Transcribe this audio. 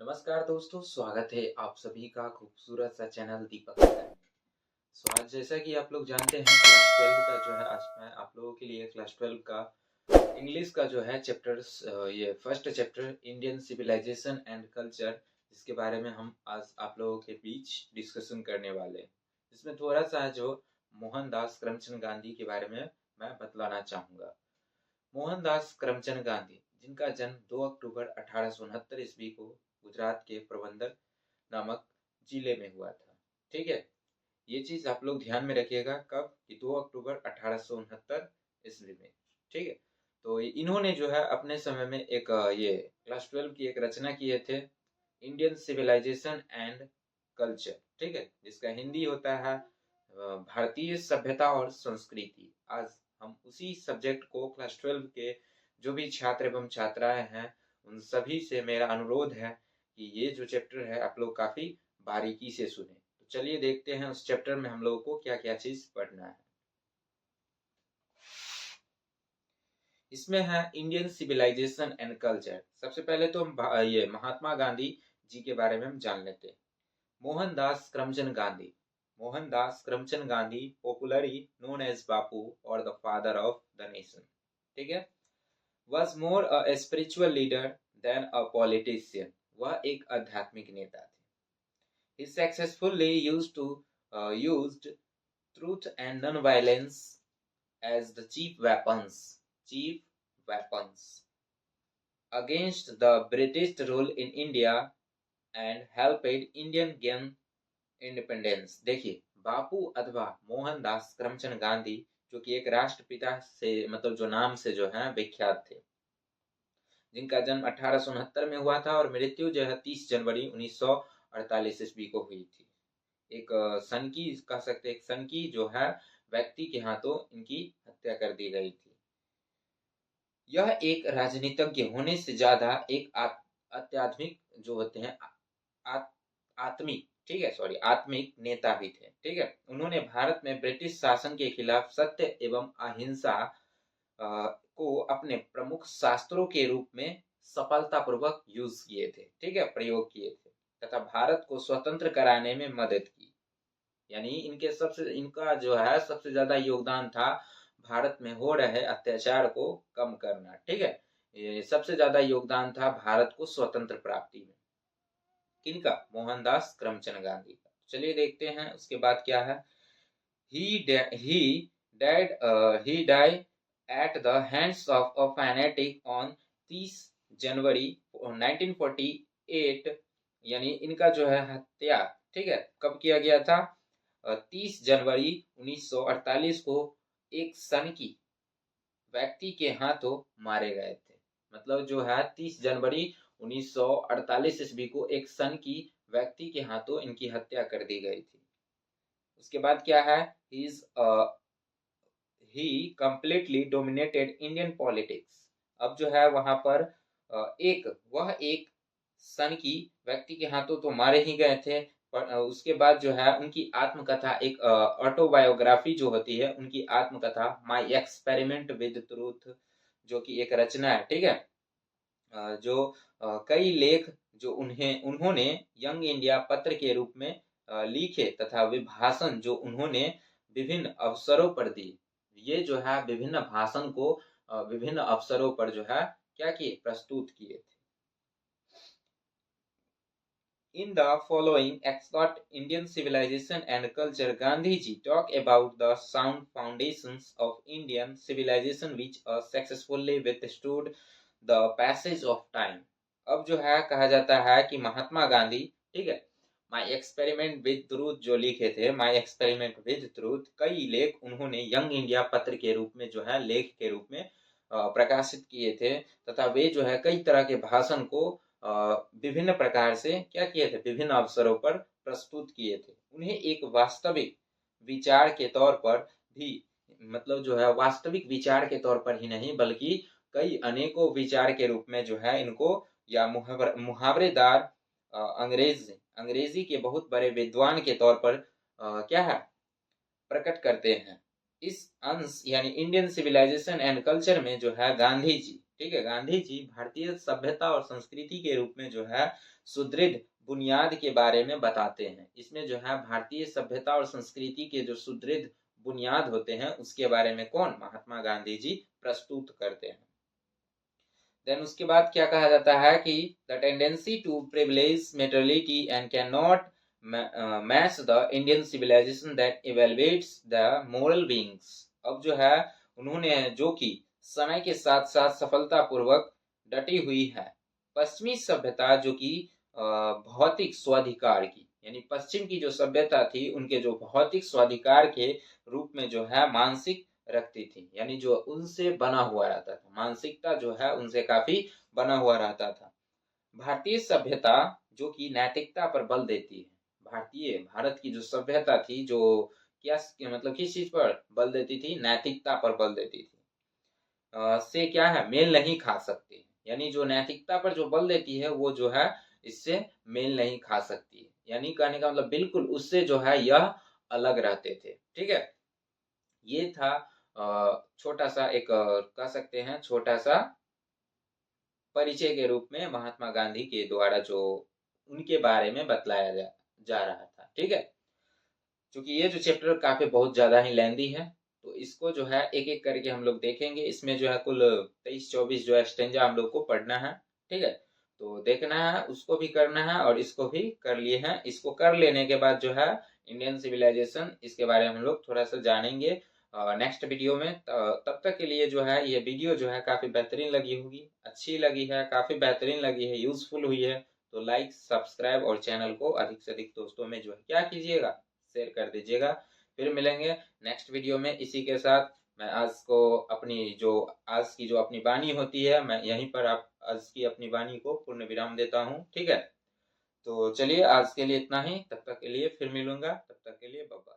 नमस्कार दोस्तों, स्वागत है आप सभी का खूबसूरत सा चैनल दीपक अकेडमी में। आज जैसा कि आप लोग जानते हैं क्लास 12 का जो है आज मैं आप लोगों के लिए क्लास 12 का इंग्लिश का जो है चैप्टर्स ये first chapter Indian civilisation and culture, जिसके बारे में हम आज आप लोगों के बीच डिस्कशन करने वाले हैं। इसमें थोड़ा सा जो मोहनदास करमचंद गांधी के बारे में मैं बतलाना चाहूँगा। मोहनदास करमचंद गांधी, जिनका जन्म 2 अक्टूबर 1869 ईस्वी को गुजरात के पोरबंदर नामक जिले में हुआ था। ठीक है, ये चीज आप लोग ध्यान में रखिएगा कब कि 2 अक्टूबर 1869 ईस्वी में। ठीक है, तो इन्होंने जो है अपने समय में एक ये क्लास 12 की एक रचना किए थे, इंडियन सिविलाइजेशन एंड कल्चर। ठीक है, जिसका हिंदी होता है भारतीय सभ्यता और संस्कृति। आज हम उसी सब्जेक्ट को क्लास 12 के जो भी छात्र एवं छात्राएं हैं उन सभी से मेरा अनुरोध है कि ये जो चैप्टर है आप लोग काफी बारीकी से सुने। तो चलिए देखते हैं उस चैप्टर में हम लोगों को क्या क्या चीज पढ़ना है। इसमें है इंडियन सिविलाइजेशन एंड कल्चर। सबसे पहले तो हम ये महात्मा गांधी जी के बारे में हम जान लेते हैं। Mohandas Karamchand Gandhi, Mohandas Karamchand Gandhi popularly known as Bapu और the father of the nation, ठीक है, was more a spiritual leader than a politician। वह एक आध्यात्मिक नेता थे। He successfully used truth and non-violence as the chief weapons against the British rule in India and helped Indian gain independence। देखिए, बापू अथवा मोहनदास करमचंद गांधी जो कि एक राष्ट्रपिता से मतलब जो नाम से जो है विख्यात थे, जिनका जन्म 1869 में हुआ था और मृत्यु जो है 30 जनवरी 1948 ईस्वी को हुई थी। एक सन की कह सकते हैं, एक सन की जो है व्यक्ति के हाथों इनकी हत्या कर दी गई थी। यह एक राजनीतिज्ञ होने से ज्यादा एक अत्याधुनिक जो होते हैं आत्मिक, ठीक है, सॉरी, आत्मिक नेता भी थे। ठीक है, उन्होंने भारत में ब्रिटिश शासन के खिलाफ सत्य एवं अहिंसा को अपने प्रमुख शास्त्रों के रूप में सफलतापूर्वक यूज किए थे। ठीक है, प्रयोग किए थे तथा भारत को स्वतंत्र कराने में मदद की। यानी इनका जो है सबसे ज्यादा योगदान था भारत में हो रहे अत्याचार को कम करना। ठीक है, ये सबसे ज्यादा योगदान था भारत को स्वतंत्र प्राप्ति में। किनका? मोहनदास करमचंद गांधी का। चलिए देखते हैं उसके बाद क्या है। He died at the hands of a fanatic on 30 जनवरी 1948। यानी इनका जो है हत्या, ठीक है, कब किया गया था? 30 जनवरी 1948 को एक सनकी व्यक्ति के हाथों मारे गए थे। मतलब जो है 30 जनवरी 1948 ईस्वी को एक सनकी व्यक्ति के हाथों इनकी हत्या कर दी गई थी। उसके बाद क्या है? ही कंप्लीटली डोमिनेटेड इंडियन पॉलिटिक्स। अब जो है वहां पर वह एक सनकी व्यक्ति के हाथों तो मारे ही गए थे, पर उसके बाद जो है उनकी आत्मकथा, एक ऑटोबायोग्राफी जो होती है उनकी आत्मकथा माई एक्सपेरिमेंट विद ट्रूथ, जो कि एक रचना है। ठीक है, जो कई लेख जो उन्होंने यंग इंडिया पत्र के रूप में लिखे तथा वे भाषण जो उन्होंने विभिन्न अवसरों पर दी। ये जो है विभिन्न भाषण को विभिन्न अवसरों पर जो है क्या किए? प्रस्तुत किए थे। In the following expert Indian civilization and culture, Gandhiji talk about the sound foundations of Indian civilization which successfully withstood the passage of time। अब जो है कहा जाता है कि महात्मा गांधी, ठीक है, माई एक्सपेरिमेंट विद ट्रूथ जो लिखे थे, माई एक्सपेरिमेंट विद ट्रूथ, कई लेख उन्होंने यंग इंडिया पत्र के रूप में जो है लेख के रूप में प्रकाशित किए थे तथा वे जो है कई तरह के भाषण को विभिन्न प्रकार से क्या किए थे? विभिन्न अवसरों पर प्रस्तुत किए थे। उन्हें एक वास्तविक विचार के तौर पर भी, मतलब जो है वास्तविक विचार के तौर पर ही नहीं बल्कि कई अनेकों विचार के रूप में जो है इनको, या मुहावरेदार अंग्रेजी के बहुत बड़े विद्वान के तौर पर क्या है? प्रकट करते हैं। इस अंश यानी इंडियन सिविलाइजेशन एंड कल्चर में जो है गांधी जी, ठीक है, गांधी जी भारतीय सभ्यता और संस्कृति के रूप में जो है सुदृढ़ बुनियाद के बारे में बताते हैं। इसमें जो है भारतीय सभ्यता और संस्कृति के जो सुदृढ़ बुनियाद होते हैं उसके बारे में कौन, महात्मा गांधी जी प्रस्तुत करते हैं। देन उसके बाद क्या कहा जाता है कि the tendency to privilege materiality and can not match the Indian civilisation that evaluates the moral beings. अब जो है उन्होंने जो कि समय के साथ साथ सफलता पूर्वक डटी हुई है पश्चिमी सभ्यता जो कि भौतिक स्वाधिकार की, यानी पश्चिम की जो सभ्यता थी उनके जो भौतिक स्वाधिकार के रूप में जो है मानसिक रखती थी, यानी जो उनसे बना हुआ रहता था, मानसिकता जो है उनसे काफी बना हुआ रहता था। भारतीय सभ्यता जो कि नैतिकता पर बल देती है, भारत की जो सभ्यता थी जो क्या मतलब किस चीज पर बल देती थी, नैतिकता पर बल देती थी, से क्या है मेल नहीं खा सकती, यानी जो नैतिकता पर जो बल देती है वो जो है इससे मेल नहीं खा सकती है, यानी कहने का मतलब बिल्कुल उससे जो है यह अलग रहते थे। ठीक है, ये था छोटा सा एक कह सकते हैं छोटा सा परिचय के रूप में महात्मा गांधी के द्वारा जो उनके बारे में बतलाया जा रहा था। ठीक है, क्योंकि ये जो चैप्टर काफी बहुत ज्यादा ही लेंदी है तो इसको जो है एक एक करके हम लोग देखेंगे। इसमें जो है कुल 23-24 जो है स्टेंजा हम लोग को पढ़ना है। ठीक है, तो देखना है, उसको भी करना है और इसको भी कर लिए हैं। इसको कर लेने के बाद जो है इंडियन सिविलाइजेशन इसके बारे में हम लोग थोड़ा सा जानेंगे नेक्स्ट वीडियो में। तब तक के लिए जो है ये वीडियो जो है काफी बेहतरीन लगी होगी, अच्छी लगी है, काफी बेहतरीन लगी है, यूजफुल हुई है तो लाइक सब्सक्राइब और चैनल को अधिक से अधिक दोस्तों में जो है क्या कीजिएगा, शेयर कर दीजिएगा। फिर मिलेंगे नेक्स्ट वीडियो में इसी के साथ। मैं आज को अपनी जो आज की जो अपनी वाणी होती है मैं यहीं पर आप आज की अपनी वाणी को पूर्ण विराम देता हूँ। ठीक है, तो चलिए आज के लिए इतना ही, तब तक के लिए फिर मिलूंगा, तब तक के लिए बाय।